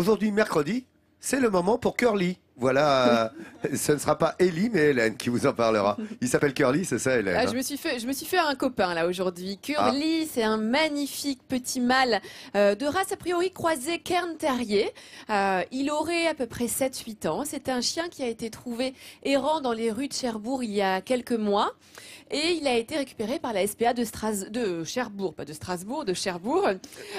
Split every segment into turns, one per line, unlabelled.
Aujourd'hui, mercredi, c'est le moment pour Curly. Voilà, ce ne sera pas Ellie, mais Hélène qui vous en parlera. Il s'appelle Curly, c'est ça, Hélène?
Ah, je me suis fait un copain là aujourd'hui. Curly, c'est un magnifique petit mâle de race a priori croisée Cairn Terrier. Il aurait à peu près 7-8 ans. C'est un chien qui a été trouvé errant dans les rues de Cherbourg il y a quelques mois. Et il a été récupéré par la SPA de Cherbourg, pas de Strasbourg, de Cherbourg.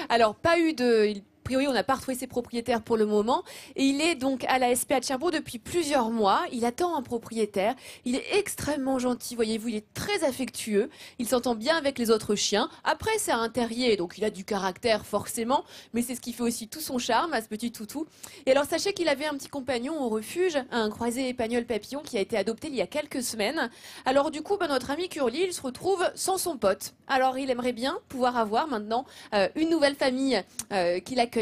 Alors, pas eu de... A priori, on n'a pas retrouvé ses propriétaires pour le moment. Et il est donc à la SPA de Cherbourg depuis plusieurs mois. Il attend un propriétaire. Il est extrêmement gentil, voyez-vous. Il est très affectueux. Il s'entend bien avec les autres chiens. Après, c'est un terrier, donc il a du caractère forcément. Mais c'est ce qui fait aussi tout son charme à ce petit toutou. Et alors, sachez qu'il avait un petit compagnon au refuge, un croisé espagnol papillon qui a été adopté il y a quelques semaines. Alors du coup, notre ami Curly, il se retrouve sans son pote. Alors, il aimerait bien pouvoir avoir maintenant une nouvelle famille qui l'accueillera.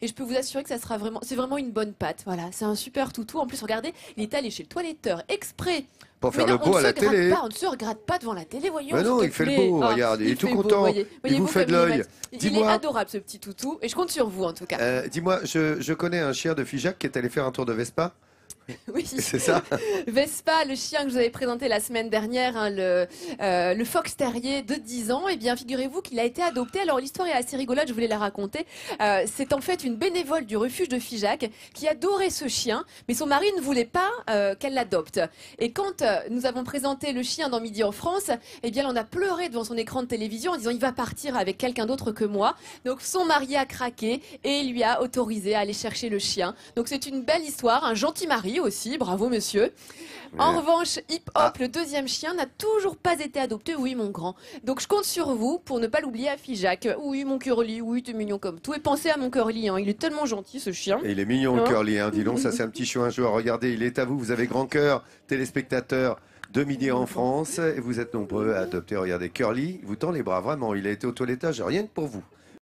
Et je peux vous assurer que ça sera vraiment, c'est vraiment une bonne patte. Voilà, c'est un super toutou. En plus, regardez, il est allé chez le toiletteur exprès.
Pour faire
Mais
le
non,
beau à la télé.
on ne se regrette pas devant la télé, voyons.
Mais non,
s'il
il
te
fait le
plaît.
beau, regarde, il est tout
fait beau,
content. Il
voyez-vous
vous fait de
comme
l'œil.
il est
Dis-moi,
adorable ce petit toutou et je compte sur vous en tout cas.
dis-moi, je connais un chien de Figeac qui est allé faire un tour de Vespa.
Oui.
C'est ça?
Vespa, le chien que je vous avais présenté la semaine dernière, hein, le fox terrier de 10 ans, eh bien, figurez-vous qu'il a été adopté. Alors, l'histoire est assez rigolote, je voulais la raconter. C'est en fait une bénévole du refuge de Figeac qui adorait ce chien, mais son mari ne voulait pas qu'elle l'adopte. Et quand nous avons présenté le chien dans Midi en France, eh bien, on a pleuré devant son écran de télévision en disant il va partir avec quelqu'un d'autre que moi. Donc, son mari a craqué et lui a autorisé à aller chercher le chien. Donc, c'est une belle histoire, un gentil mari aussi, bravo monsieur. En revanche, Hip Hop, le deuxième chien, n'a toujours pas été adopté, oui mon grand. Donc je compte sur vous pour ne pas l'oublier à Figeac. Oui mon Curly, oui t'es mignon comme tout. Et pensez à mon Curly, hein. Il est tellement gentil ce chien.
Et il est mignon, le Curly, hein. Dis donc, ça c'est un petit chien joueur. Regardez, il est à vous, vous avez grand cœur, téléspectateurs de Midi en France, et vous êtes nombreux à adopter. Regardez, Curly, il vous tend les bras, vraiment, il a été au toilettage, rien que pour vous.